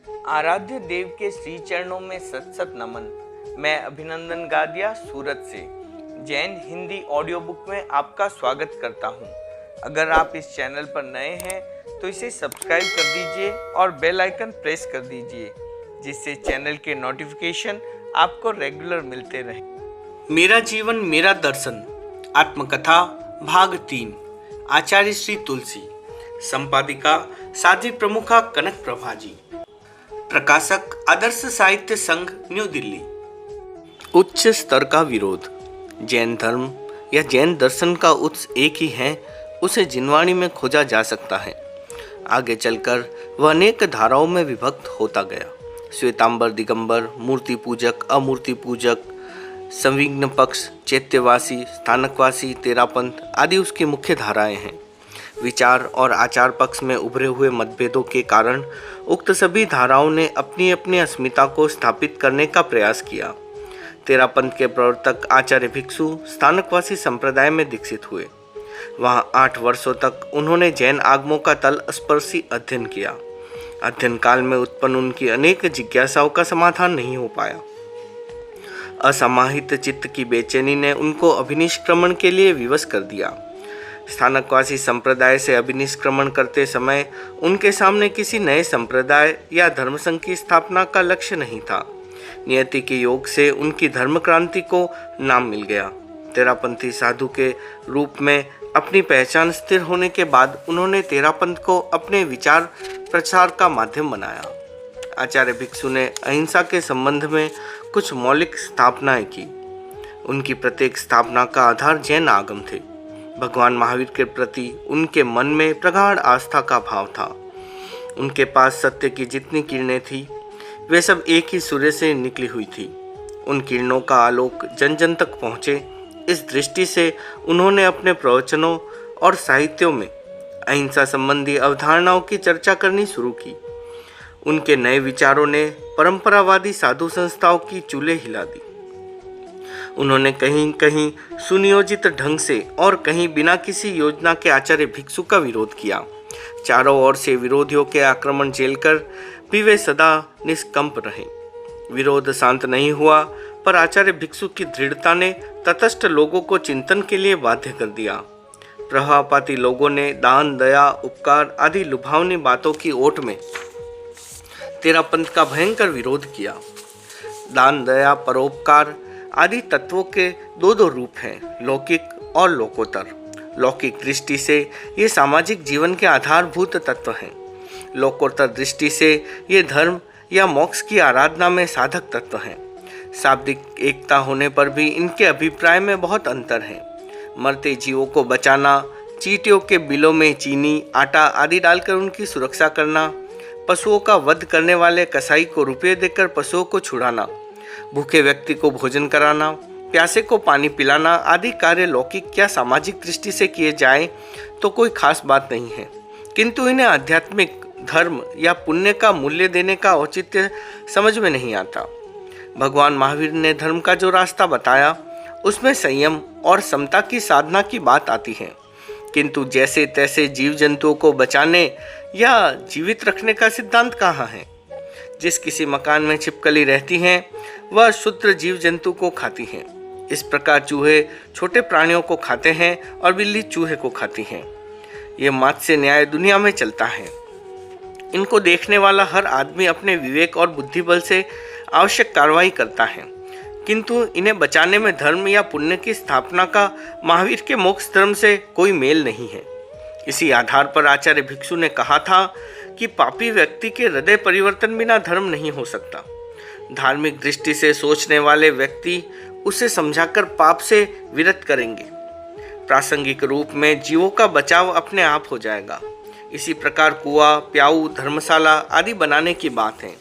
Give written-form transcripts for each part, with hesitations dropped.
आराध्य देव के श्री चरणों में सत सत नमन। मैं अभिनंदन गादिया सूरत से जैन हिंदी ऑडियो बुक में आपका स्वागत करता हूं। अगर आप इस चैनल पर नए हैं तो इसे सब्सक्राइब कर दीजिए और बेल आइकन प्रेस कर दीजिए, जिससे चैनल के नोटिफिकेशन आपको रेगुलर मिलते रहे। मेरा जीवन मेरा दर्शन आत्मकथा भाग 3, आचार्य श्री तुलसी, संपादिका साध्वी प्रमुखा कनक प्रभा जी, प्रकाशक आदर्श साहित्य संघ न्यू दिल्ली। उच्च स्तर का विरोध। जैन धर्म या जैन दर्शन का उत्स एक ही है, उसे जिनवाणी में खोजा जा सकता है। आगे चलकर वह अनेक धाराओं में विभक्त होता गया। श्वेतांबर दिगंबर, मूर्ति पूजक, अमूर्ति पूजक, संविघ्न पक्ष, चैत्यवासी, स्थानकवासी, तेरापंथ आदि उसकी मुख्य धाराएं हैं। विचार और आचार पक्ष में उभरे हुए मतभेदों के कारण उक्त सभी धाराओं ने अपनी अपनी अस्मिता को स्थापित करने का प्रयास किया। तेरापंथ के प्रवर्तक आचार्य भिक्षु स्थानकवासी संप्रदाय में दीक्षित हुए। वहां 8 वर्षों तक उन्होंने जैन आगमों का तल स्पर्शी अध्ययन किया। अध्ययन काल में उत्पन्न उनकी अनेक जिज्ञासाओं का समाधान नहीं हो पाया। असमाहित चित्त की बेचैनी ने उनको अभिनिष्क्रमण के लिए विवश कर दिया। स्थानकवासी संप्रदाय से अभिनिष्क्रमण करते समय उनके सामने किसी नए संप्रदाय या धर्म संघ की स्थापना का लक्ष्य नहीं था। नियति के योग से उनकी धर्म क्रांति को नाम मिल गया। तेरापंथी साधु के रूप में अपनी पहचान स्थिर होने के बाद उन्होंने तेरापंथ को अपने विचार प्रचार का माध्यम बनाया। आचार्य भिक्षु ने अहिंसा के संबंध में कुछ मौलिक स्थापनाएं की। उनकी प्रत्येक स्थापना का आधार जैन आगम थे। भगवान महावीर के प्रति उनके मन में प्रगाढ़ आस्था का भाव था। उनके पास सत्य की जितनी किरणें थी वे सब एक ही सूर्य से निकली हुई थी। उन किरणों का आलोक जन जन तक पहुँचे, इस दृष्टि से उन्होंने अपने प्रवचनों और साहित्यों में अहिंसा संबंधी अवधारणाओं की चर्चा करनी शुरू की। उनके नए विचारों ने परंपरावादी साधु संस्थाओं की चूल्हे हिला दी। उन्होंने कहीं कहीं सुनियोजित ढंग से और कहीं बिना किसी योजना के आचार्य भिक्षु का विरोध किया। चारों ओर से विरोधियों के आक्रमण झेलकर भी वे सदा निष्कंप रहे। विरोध शांत नहीं हुआ, पर आचार्य भिक्षु की दृढ़ता ने तटस्थ लोगों को चिंतन के लिए बाध्य कर दिया। प्रभावपाती लोगों ने दान, दया, उपकार आदि लुभावनी बातों की ओट में तेरापंथ का भयंकर विरोध किया। दान, दया, परोपकार आदि तत्वों के दो रूप हैं, लौकिक और लोकोत्तर। लौकिक दृष्टि से ये सामाजिक जीवन के आधारभूत तत्व हैं। लोकोत्तर दृष्टि से ये धर्म या मोक्ष की आराधना में साधक तत्व हैं। शाब्दिक एकता होने पर भी इनके अभिप्राय में बहुत अंतर है। मरते जीवों को बचाना, चींटियों के बिलों में चीनी, आटा आदि डालकर उनकी सुरक्षा करना, पशुओं का वध करने वाले कसाई को रुपये देकर पशुओं को छुड़ाना, भूखे व्यक्ति को भोजन कराना, प्यासे को पानी पिलाना आदि कार्य लौकिक या सामाजिक दृष्टि से किए जाएं तो कोई खास बात नहीं है, किंतु इन्हें आध्यात्मिक धर्म या पुण्य का मूल्य देने का औचित्य समझ में नहीं आता। भगवान महावीर ने धर्म का जो रास्ता बताया उसमें संयम और समता की साधना की बात आती है, किंतु जैसे तैसे जीव जंतुओं को बचाने या जीवित रखने का सिद्धांत कहाँ है। जिस किसी मकान में छिपकली रहती हैं वह क्षुद्र जीव जंतु को खाती हैं। इस प्रकार चूहे छोटे प्राणियों को खाते हैं और बिल्ली चूहे को खाती हैं। ये मात्स्य न्याय दुनिया में चलता है। इनको देखने वाला हर आदमी अपने विवेक और बुद्धि बल से आवश्यक कार्रवाई करता है, किंतु इन्हें बचाने में धर्म या पुण्य की स्थापना का महावीर के मोक्ष धर्म से कोई मेल नहीं है। इसी आधार पर आचार्य भिक्षु ने कहा था कि पापी व्यक्ति के हृदय परिवर्तन बिना धर्म नहीं हो सकता। धार्मिक दृष्टि से सोचने वाले व्यक्ति उसे समझाकर पाप से विरत करेंगे। प्रासंगिक रूप में जीवों का बचाव अपने आप हो जाएगा। इसी प्रकार कुआं, प्याऊ, धर्मशाला आदि बनाने की बात है।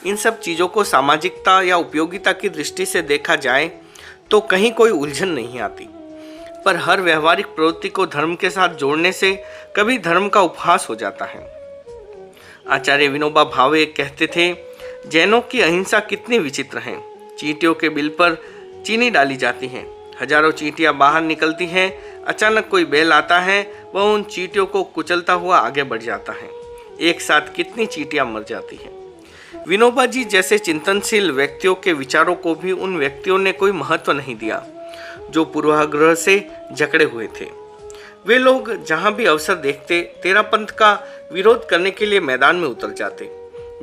इन सब चीज़ों को सामाजिकता या उपयोगिता की दृष्टि से देखा जाए तो कहीं कोई उलझन नहीं आती, पर हर व्यवहारिक प्रवृत्ति को धर्म के साथ जोड़ने से कभी धर्म का उपहास हो जाता है। आचार्य विनोबा भावे कहते थे, जैनों की अहिंसा कितनी विचित्र है। चींटियों के बिल पर चीनी डाली जाती है, हजारों चींटियां बाहर निकलती हैं। अचानक कोई बैल आता है, वह उन चींटियों को कुचलता हुआ आगे बढ़ जाता है। एक साथ कितनी चींटियां मर जाती हैं। विनोबा जी जैसे चिंतनशील व्यक्तियों के विचारों को भी उन व्यक्तियों ने कोई महत्व नहीं दिया जो पूर्वाग्रह से जकड़े हुए थे। वे लोग जहां भी अवसर देखते तेरापंथ का विरोध करने के लिए मैदान में उतर जाते।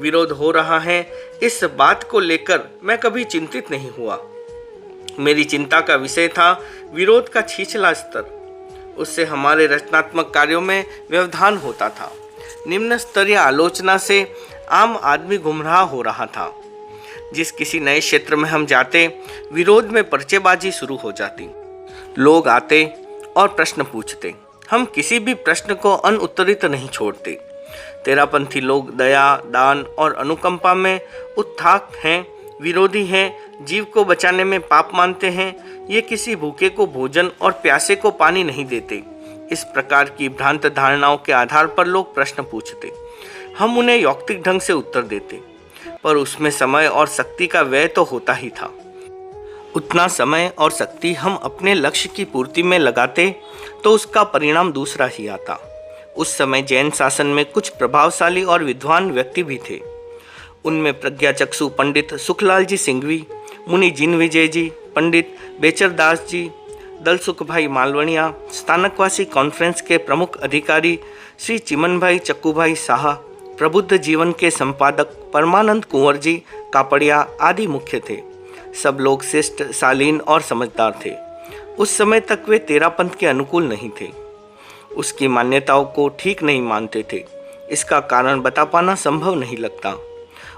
विरोध हो रहा है इस बात को लेकर मैं कभी चिंतित नहीं हुआ। मेरी चिंता का विषय था विरोध का छिछला स्तर। उससे हमारे रचनात्मक कार्यों में व्यवधान होता था। निम्न स्तरीय आलोचना से आम आदमी गुमराह हो रहा था। जिस किसी नए क्षेत्र में हम जाते, विरोध में पर्चेबाजी शुरू हो जाती। लोग आते और प्रश्न पूछते। हम किसी भी प्रश्न को अनउत्तरित नहीं छोड़ते। तेरापंथी लोग दया, दान और अनुकंपा में उत्थाक हैं, विरोधी हैं, जीव को बचाने में पाप मानते हैं। ये किसी भूखे को भोजन और प्यासे को पानी नहीं देते। इस प्रकार की भ्रांत धारणाओं के आधार पर लोग प्रश्न पूछते। हम उन्हें यौक्तिक ढंग से उत्तर देते, पर उसमें समय और शक्ति का व्यय तो होता ही था। उतना समय और शक्ति हम अपने लक्ष्य की पूर्ति में लगाते तो उसका परिणाम दूसरा ही आता। उस समय जैन शासन में कुछ प्रभावशाली और विद्वान व्यक्ति भी थे। उनमें प्रज्ञाचक्षु पंडित सुखलाल जी सिंघवी, मुनि जिनविजय जी, पंडित बेचर दास जी, दलसुख भाई मालवणिया, स्थानकवासी कॉन्फ्रेंस के प्रमुख अधिकारी श्री चिमन भाई चक्कू भाई शाह, प्रबुद्ध जीवन के संपादक परमानंद कुंवर जी कापड़िया आदि मुख्य थे। सब लोग शिष्ट, शालीन और समझदार थे। उस समय तक वे तेरापंथ के अनुकूल नहीं थे, उसकी मान्यताओं को ठीक नहीं मानते थे। इसका कारण बता पाना संभव नहीं लगता।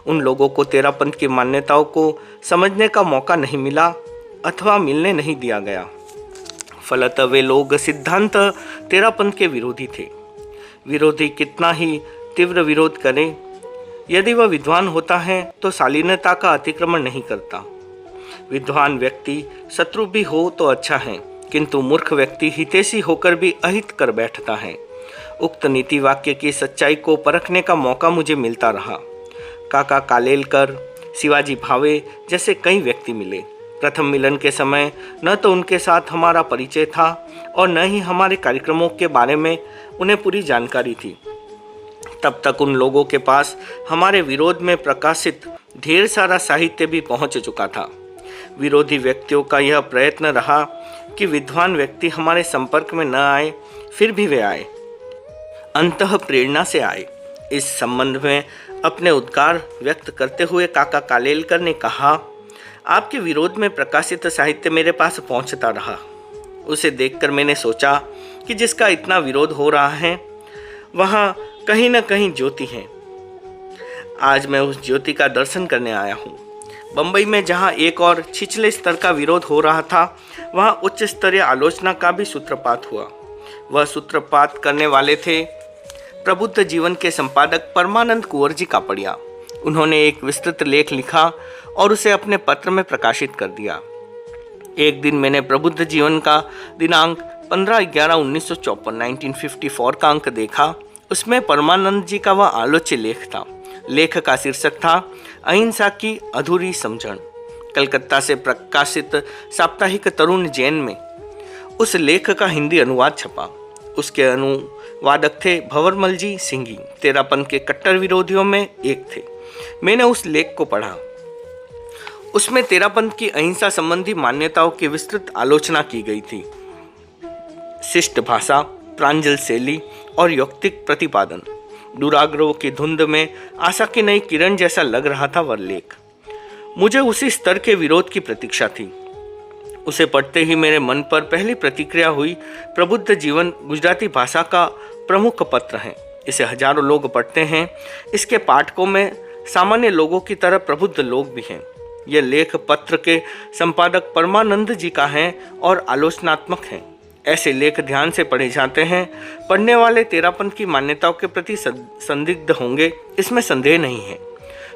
उन लोगों को तेरापंथ की मान्यताओं को समझने का मौका नहीं मिला अथवा मिलने नहीं दिया गया। फलतः वे लोग सिद्धांत तेरापंथ के विरोधी थे। विरोधी कितना ही तीव्र विरोध करे, यदि वह विद्वान होता है तो शालीनता का अतिक्रमण नहीं करता। विद्वान व्यक्ति शत्रु भी हो तो अच्छा है, किंतु मूर्ख व्यक्ति हितैषी होकर भी अहित कर बैठता है। उक्त नीति वाक्य की सच्चाई को परखने का मौका मुझे मिलता रहा। काका कालेलकर, शिवाजी भावे जैसे कई व्यक्ति मिले। प्रथम मिलन के समय न तो उनके साथ हमारा परिचय था और न ही हमारे कार्यक्रमों के बारे में उन्हें पूरी जानकारी थी। तब तक उन लोगों के पास हमारे विरोध में प्रकाशित ढेर सारा साहित्य भी पहुंच चुका था। विरोधी व्यक्तियों का यह प्रयत्न रहा कि विद्वान व्यक्ति हमारे संपर्क में न आए, फिर भी वे आए, अंतः प्रेरणा से आए। इस संबंध में अपने उद्गार व्यक्त करते हुए काका कालेलकर ने कहा, आपके विरोध में प्रकाशित साहित्य मेरे पास पहुंचता रहा। उसे देखकर मैंने सोचा कि जिसका इतना विरोध हो रहा है वहाँ कहीं न कहीं ज्योति है। आज मैं उस ज्योति का दर्शन करने आया हूँ। बंबई में जहाँ एक और छिछले स्तर का विरोध हो रहा था, वहाँ उच्च स्तरीय आलोचना का भी सूत्रपात हुआ। वह सूत्रपात करने वाले थे प्रबुद्ध जीवन के संपादक परमानंद कुंवर जी कापड़िया। उन्होंने एक विस्तृत लेख लिखा और उसे अपने पत्र में प्रकाशित कर दिया। एक दिन मैंने प्रबुद्ध जीवन का दिनांक 15/11/1954 का अंक देखा। उसमें परमानंद जी का वह आलोच्य लेख था। लेख का शीर्षक था अहिंसा की अधूरी समझण। कलकत्ता से प्रकाशित साप्ताहिक तरुण जैन में उस लेख का हिंदी अनुवाद छपा। उसके अनुवादक थे भंवरमल जी सिंघी, तेरापंथ के कट्टर विरोधियों में एक थे। मैंने उस लेख को पढ़ा। उसमें तेरापंथ की अहिंसा संबंधी मान्यताओं की विस्तृत आलोचना की गई थी। शिष्ट भाषा, प्रांजल शैली और यौक्तिक प्रतिपादन, दुराग्रहों की धुंध में आशा की नई किरण जैसा लग रहा था वह लेख। मुझे उसी स्तर के विरोध की प्रतीक्षा थी। उसे पढ़ते ही मेरे मन पर पहली प्रतिक्रिया हुई। प्रबुद्ध जीवन गुजराती भाषा का प्रमुख पत्र है। इसे हजारों लोग पढ़ते हैं। इसके पाठकों में सामान्य लोगों की तरह प्रबुद्ध लोग भी हैं। यह लेख पत्र के संपादक परमानंद जी का है और आलोचनात्मक है। ऐसे लेख ध्यान से पढ़े जाते हैं। पढ़ने वाले तेरापंथ की मान्यताओं के प्रति संदिग्ध होंगे, इसमें संदेह नहीं है।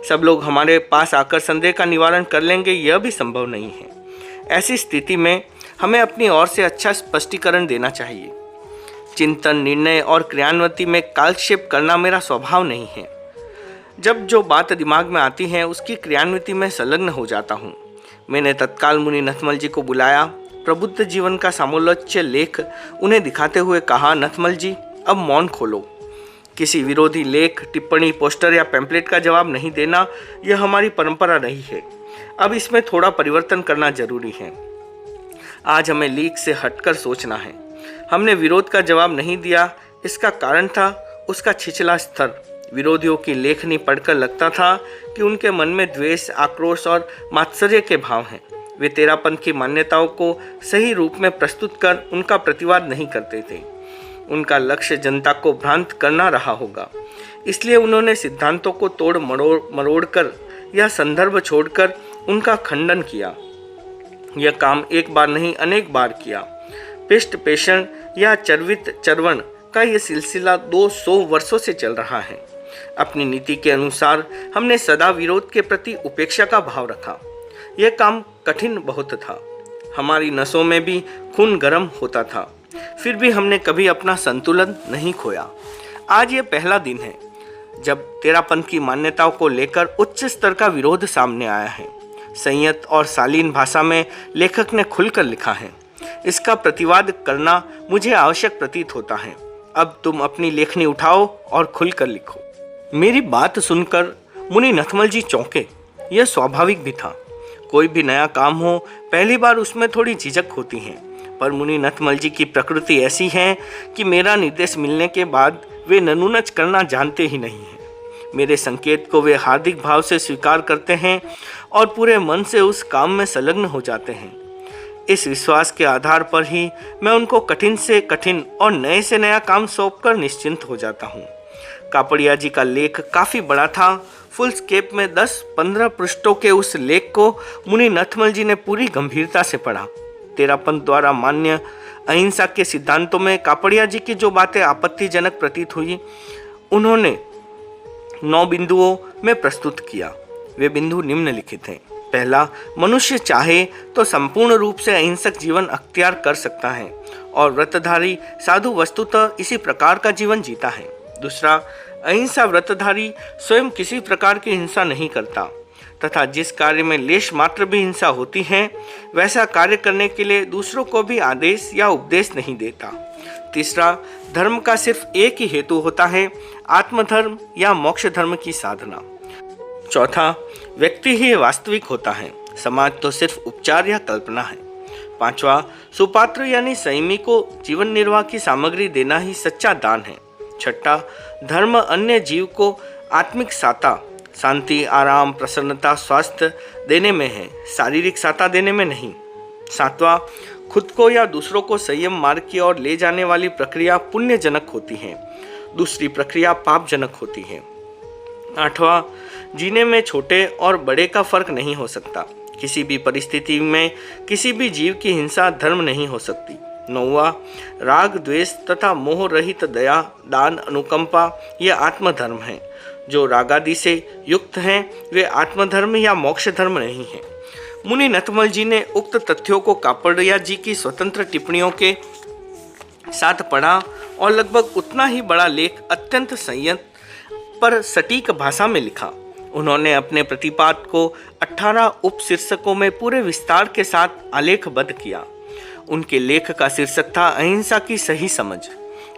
सब लोग हमारे पास आकर संदेह का निवारण कर लेंगे, यह भी संभव नहीं है। ऐसी स्थिति में हमें अपनी ओर से अच्छा स्पष्टीकरण देना चाहिए। चिंतन, निर्णय और क्रियान्विति में कालक्षेप करना मेरा स्वभाव नहीं है। जब जो बात दिमाग में आती है उसकी क्रियान्विति में संलग्न हो जाता हूँ। मैंने तत्काल मुनि नथमल जी को बुलाया। प्रबुद्ध जीवन का सामोल्लोच्य लेख उन्हें दिखाते हुए कहा, नथमल जी अब मौन खोलो। किसी विरोधी लेख, टिप्पणी, पोस्टर या पैम्पलेट का जवाब नहीं देना यह हमारी परंपरा रही है। अब इसमें थोड़ा परिवर्तन करना जरूरी है। आज हमें लीक से हटकर सोचना है। हमने विरोध का जवाब नहीं दिया, इसका कारण था उसका छिछला स्तर। विरोधियों की लेखनी पढ़कर लगता था कि उनके मन में द्वेष, आक्रोश और मात्सर्य के भाव हैं। वे तेरापंथ की मान्यताओं को सही रूप में प्रस्तुत कर उनका प्रतिवाद नहीं करते थे। उनका लक्ष्य जनता को भ्रांत करना रहा होगा, इसलिए उन्होंने सिद्धांतों को तोड़ मरोड़ कर या संदर्भ छोड़कर उनका खंडन किया। यह काम एक बार नहीं अनेक बार किया। पिष्ट पेषण या चर्वित चर्वण का यह सिलसिला 200 वर्षों से चल रहा है। अपनी नीति के अनुसार हमने सदा विरोध के प्रति उपेक्षा का भाव रखा। यह काम कठिन बहुत था। हमारी नसों में भी खून गर्म होता था, फिर भी हमने कभी अपना संतुलन नहीं खोया। आज ये पहला दिन है जब तेरापंथ की मान्यताओं को लेकर उच्च स्तर का विरोध सामने आया है। संयत और शालीन भाषा में लेखक ने खुलकर लिखा है। इसका प्रतिवाद करना मुझे आवश्यक प्रतीत होता है। अब तुम अपनी लेखनी उठाओ और खुलकर लिखो। मेरी बात सुनकर मुनि नथमल जी चौंके। यह स्वाभाविक भी था। कोई भी नया काम हो, पहली बार उसमें थोड़ी झिझक होती है, पर मुनि नथमल जी की प्रकृति ऐसी है कि मेरा निर्देश मिलने के बाद वे ननुनच करना जानते ही नहीं हैं। मेरे संकेत को वे हार्दिक भाव से स्वीकार करते हैं और पूरे मन से उस काम में संलग्न हो जाते हैं। इस विश्वास के आधार पर ही मैं उनको कठिन से कठिन और नए से नया काम सौंपकर निश्चिंत हो जाता हूँ। कापड़िया जी का लेख काफ़ी बड़ा था। फुल स्केप में 10-15 पृष्ठों के उस लेख को मुनि नथमल जी ने पूरी गंभीरता से पढ़ा। तेरापंथ द्वारा मान्य अहिंसा के सिद्धांतों में कापड़िया जी की जो बातें आपत्तिजनक प्रतीत हुई, उन्होंने 9 बिंदुओं में प्रस्तुत किया। वे बिंदु निम्नलिखित हैं। पहला, मनुष्य चाहे तो संपूर्ण रूप से अहिंसक जीवन अख्तियार कर सकता है और व्रतधारी साधु वस्तुतः इसी प्रकार का जीवन जीता है। दूसरा, अहिंसा व्रतधारी स्वयं किसी प्रकार की हिंसा नहीं करता तथा जिस कार्य में लेश मात्र भी हिंसा होती है वैसा कार्य करने के लिए दूसरों को भी आदेश या उपदेश नहीं देता। तीसरा, धर्म का सिर्फ एक ही हेतु होता है, आत्मधर्म या मोक्ष धर्म की साधना। चौथा, व्यक्ति ही वास्तविक होता है, समाज तो सिर्फ उपचार या कल्पना है। पांचवा, सुपात्र यानी संयमी को जीवन निर्वाह की सामग्री देना ही सच्चा दान है। छठा, धर्म अन्य जीव को आत्मिक साता, शांति, आराम, प्रसन्नता, स्वास्थ्य देने में है, शारीरिक साता देने में नहीं। सातवां, खुद को या दूसरों को संयम मार्ग की ओर ले जाने वाली प्रक्रिया पुण्यजनक होती है, दूसरी प्रक्रिया पापजनक होती है। आठवां, जीने में छोटे और बड़े का फर्क नहीं हो सकता। किसी भी परिस्थिति में किसी भी जीव की हिंसा धर्म नहीं हो सकती। नौवां, राग, द्वेष तथा मोह रहित दया, दान, अनुकंपा ये आत्मधर्म हैं। जो रागादि से युक्त हैं वे आत्मधर्म या मोक्ष धर्म नहीं है। मुनि नथमल जी ने उक्त तथ्यों को कापड़िया जी की स्वतंत्र टिप्पणियों के साथ पढ़ा और लगभग उतना ही बड़ा लेख अत्यंत संयत पर सटीक भाषा में लिखा। उन्होंने अपने प्रतिपाद को 18 उपशीर्षकों में पूरे विस्तार के साथ आलेखबद्ध किया। उनके लेख का शीर्षक था अहिंसा की सही समझ।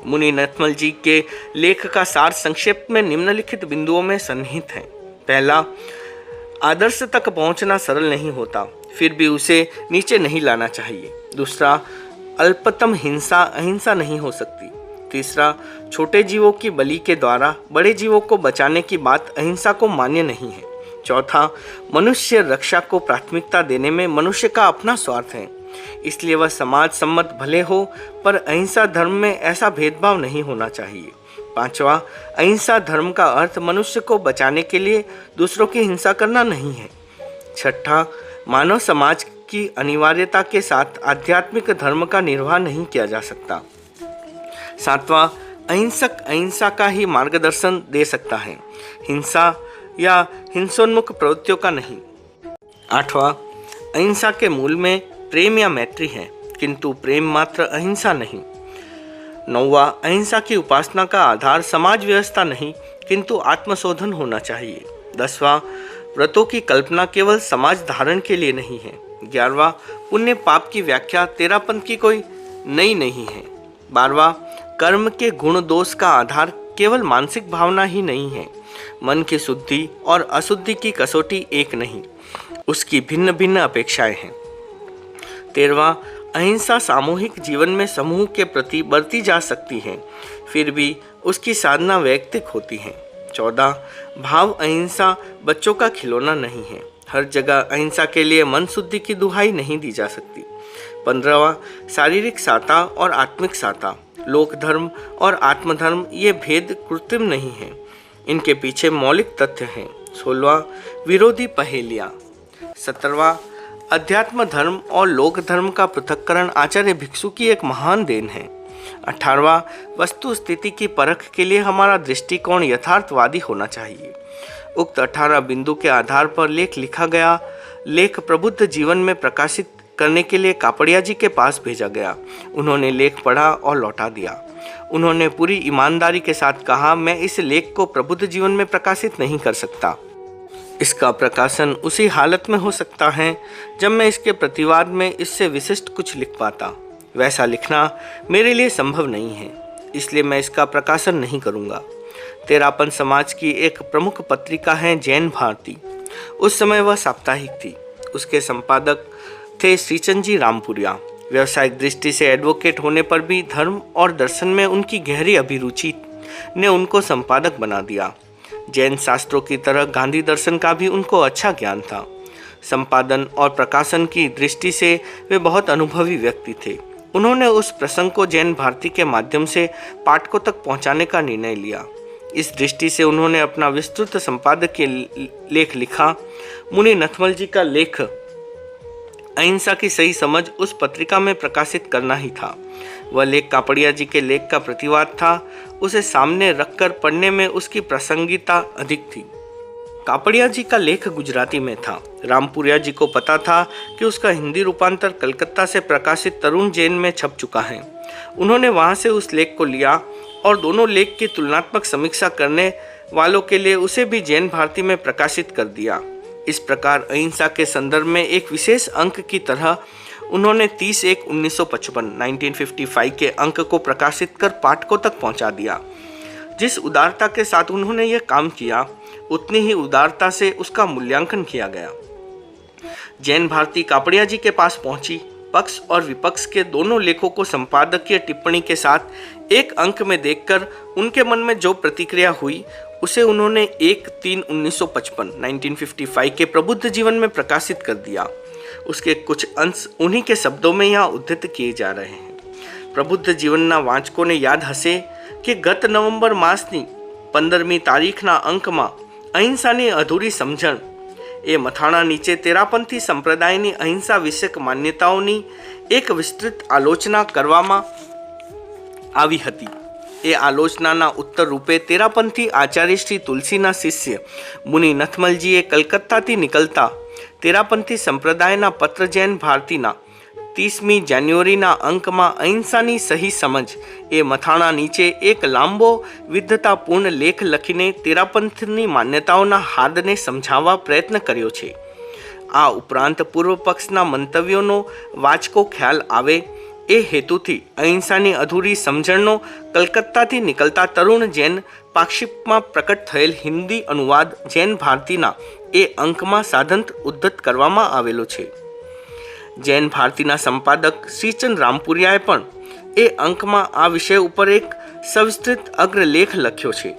मुनि नथमल जी के लेख का सार संक्षेप में निम्नलिखित बिंदुओं में सन्निहित है। पहला, आदर्श तक पहुंचना सरल नहीं होता, फिर भी उसे नीचे नहीं लाना चाहिए। दूसरा, अल्पतम हिंसा अहिंसा नहीं हो सकती। तीसरा, छोटे जीवों की बलि के द्वारा बड़े जीवों को बचाने की बात अहिंसा को मान्य नहीं है। चौथा, मनुष्य रक्षा को प्राथमिकता देने में मनुष्य का अपना स्वार्थ है, इसलिए वह समाज सम्मत भले हो पर अहिंसा धर्म में ऐसा भेदभाव नहीं होना चाहिए। पांचवा, अहिंसा धर्म का अर्थ मनुष्य को बचाने के लिए दूसरों की हिंसा करना नहीं है। छठा, मानव समाज की अनिवार्यता के साथ आध्यात्मिक धर्म का निर्वाह नहीं किया जा सकता। सातवां, अहिंसक अहिंसा का ही मार्गदर्शन दे सकता है, हिंसा या हिंसोन्मुख प्रवृत्तियों का नहीं। आठवां, अहिंसा के मूल में प्रेम या मैत्री है, किंतु प्रेम मात्र अहिंसा नहीं। नौवां, अहिंसा की उपासना का आधार समाज व्यवस्था नहीं किंतु आत्मशोधन होना चाहिए। 10वां, व्रतों की कल्पना केवल समाज धारण के लिए नहीं है। 11वां, पुण्य पाप की व्याख्या तेरापंथ की कोई नई नहीं है। 12वां, कर्म के गुण दोष का आधार केवल मानसिक भावना ही नहीं है। मन की शुद्धि और अशुद्धि की कसौटी एक नहीं, उसकी भिन्न भिन्न अपेक्षाएं हैं। 13वां, अहिंसा सामूहिक जीवन में समूह के प्रति बरती जा सकती है, फिर भी उसकी साधना वैयक्तिक होती है। 14, भाव अहिंसा बच्चों का खिलौना नहीं है। हर जगह अहिंसा के लिए मन शुद्धि की दुहाई नहीं दी जा सकती। 15वां, शारीरिक साता और आत्मिक साता, लोक धर्म और आत्मधर्म ये भेद कृत्रिम नहीं है, इनके पीछे मौलिक तथ्य हैं। 16वां, विरोधी पहेलियाँ। 17वां, अध्यात्म धर्म और लोक धर्म का पृथक्करण आचार्य भिक्षु की एक महान देन है। 18वां, वस्तु स्थिति की परख के लिए हमारा दृष्टिकोण यथार्थवादी होना चाहिए। उक्त 18 बिंदु के आधार पर लेख लिखा गया। लेख प्रबुद्ध जीवन में प्रकाशित करने के लिए कापड़िया जी के पास भेजा गया। उन्होंने लेख पढ़ा और लौटा दिया। उन्होंने पूरी ईमानदारी के साथ कहा, मैं इस लेख को प्रबुद्ध जीवन में प्रकाशित नहीं कर सकता। इसका प्रकाशन उसी हालत में हो सकता है जब मैं इसके प्रतिवाद में इससे विशिष्ट कुछ लिख पाता। वैसा लिखना मेरे लिए संभव नहीं है, इसलिए मैं इसका प्रकाशन नहीं करूँगा। तेरापन समाज की एक प्रमुख पत्रिका है जैन भारती। उस समय वह साप्ताहिक थी। उसके संपादक थे श्रीचंद जी रामपुरिया। व्यावसायिक दृष्टि से एडवोकेट होने पर भी धर्म और दर्शन में उनकी गहरी अभिरुचि ने उनको संपादक बना दिया। जैन शास्त्रों की तरह गांधी दर्शन का भी उनको अच्छा ज्ञान था। संपादन और प्रकाशन की दृष्टि से वे बहुत अनुभवी व्यक्ति थे। उन्होंने उस प्रसंग को जैन भारती के माध्यम से पाठकों तक पहुंचाने का निर्णय लिया। इस दृष्टि से उन्होंने अपना विस्तृत संपादकीय लेख लिखा। मुनि नथमल जी का लेख अहिंसा की सही समझ उस पत्रिका में प्रकाशित करना ही था। वह लेख कापड़िया जी के लेख का प्रतिवाद था। उसे सामने रखकर पढ़ने में उसकी प्रासंगिकता अधिक थी। कापड़िया जी का लेख गुजराती में था। रामपुरिया जी को पता था कि उसका हिंदी रूपांतर कलकत्ता से प्रकाशित तरुण जैन में छप चुका है। उन्होंने वहां से उस लेख को लिया और दोनों लेख की तुलनात्मक समीक्षा करने वालों के लिए उसे भी जैन भारती में प्रकाशित कर दिया। इस प्रकार अहिंसा के संदर्भ में एक विशेष अंक की तरह उन्होंने 30/1/1955 के अंक को प्रकाशित कर पाठकों तक पहुंचा दिया। जिस उदारता के साथ उन्होंने यह काम किया, उतनी ही उदारता से उसका मूल्यांकन किया गया। जैन भारती कापड़िया जी के पास पहुंची। पक्ष और विपक्ष के दोनों लेखों को संपादकीय टिप्पणी के साथ एक अंक में देखकर उनके मन में जो प्रतिक्रिया हुई, उसे उन्होंने 1/3/1955 के प्रबुद्ध जीवन में प्रकाशित कर दिया। उसके कुछ अंश उन्हीं के शब्दों में यहाँ उद्धृत किए जा रहे हैं। प्रबुद्ध जीवनना वाचकों ने याद हसे कि गत नवंबर मासनी 15મી તારીખના અંકમાં અહિંસાની અધૂરી સમજણ એ મથાણા નીચે તેરાપંથી સંપ્રદાયની અહિંસા વિષયક માન્યતાઓની એક વિસ્તૃત આલોચના કરવામાં આવી હતી। એ આલોચનાના ઉત્તર રૂપે તેરાપંથી આચાર્ય શ્રી તુલસીના શિષ્ય મુનિ નથમલજીએ કલકત્તાથી નીકળતા તેરાપંથી સંપ્રદાયના પત્ર જૈન ભારતીના 30મી જાન્યુઆરીના અંકમાં અહિંસાની સહી સમજ એ મથાણા નીચે એક લાંબો વિદ્વતાપૂર્ણ લેખ લખીને તેરાપંથની માન્યતાઓના હાદને સમજાવવા પ્રયત્ન કર્યો છે। આ ઉપરાંત પૂર્વ પક્ષના મંતવ્યોનો વાચકો ખ્યાલ આવે એ હેતુથી અહિંસાની અધૂરી સમજણનો કલકત્તાથી નીકળતા તરુણ જૈન પાક્ષિપમાં પ્રકટ થયેલ હિન્દી અનુવાદ જૈન ભારતીના એ અંકમાં સાધંત ઉદ્ધત કરવામાં આવેલો છે। जैन भारतीना संपादक श्रीचंद रामपुरियाए पण ए अंक में आ विषय पर एक सविस्तृत अग्रलेख लख्यो छे।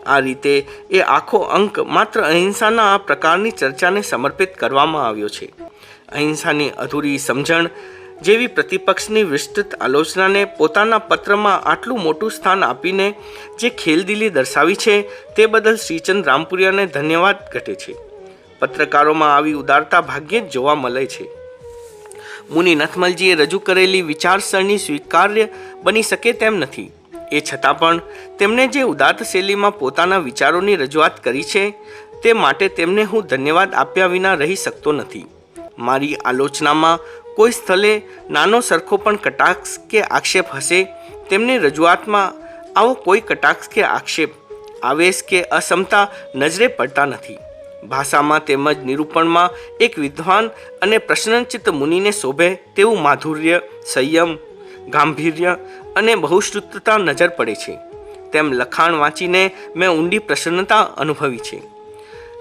आ रीते ए आखो अंक मात्र अहिंसाना आ प्रकारनी चर्चाने समर्पित करवामां आव्यो छे। अहिंसानी अधूरी समझण जेवी प्रतिपक्षनी विस्तृत आलोचनाने पोताना पत्रमां आटलुं मोटुं स्थान आपीने जे खेलदिली दर्शावी छे ते बदल श्रीचंद रामपुरियाने धन्यवाद घटे छे। पत्रकारोमां आवी उदारता भाग्ये ज जोवा मळे छे। मुनि नथमलजीए रजू करेली विचारसरणी स्वीकार्य बनी सके तेम नथी। ए छतां पण तेमणे जे उदात्त शैलीमां पोताना विचारोनी रजूआत करी छे ते माटे तेमने हूँ धन्यवाद आप्या विना रही सकतो नथी। मारी आलोचनामां कोई स्थले नानो सरखो पण कटाक्ष के आक्षेप हसे, तेमनी रजूआतमां आवो कोई कटाक्ष के आक्षेप, आवेश के असमता नजरे पड़ता नथी। भाषामां तेमज निरूपणमां एक विद्वान अने प्रश्नचित मुनिने शोभे तेवुं माधुर्य, संयम, गांभीर्य अने बहुश्रुतता नजर पड़े छे। તેમ લખાણ વાંચીને મેં ઊંડી પ્રસન્નતા અનુભવી છે।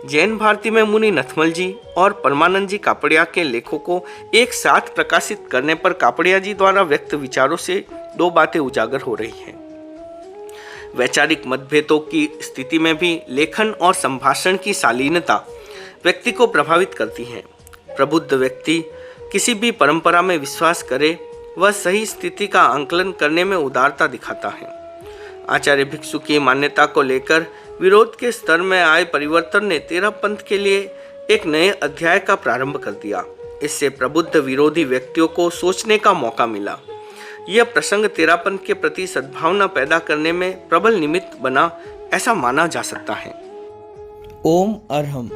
जैन भारती में मुनि नथमल जी और परमानंद जी कापड़िया के लेखों को एक साथ प्रकाशित करने पर कापड़िया जी द्वारा व्यक्त विचारों से दो बातें उजागर हो रही हैं। वैचारिक मतभेदों की स्थिति में भी लेखन और संभाषण की शालीनता व्यक्ति को प्रभावित करती है। प्रबुद्ध व्यक्ति किसी भी परंपरा में विश्वास करे वह सही स्थिति का आंकलन करने में उदारता दिखाता है। आचार्य भिक्षु की मान्यता को लेकर विरोध के स्तर में आए परिवर्तन ने तेरा पंथ के लिए एक नए अध्याय का प्रारंभ कर दिया। इससे प्रबुद्ध विरोधी व्यक्तियों को सोचने का मौका मिला। यह प्रसंग तेरा पंथ के प्रति सद्भावना पैदा करने में प्रबल निमित्त बना, ऐसा माना जा सकता है। ओम अरहम।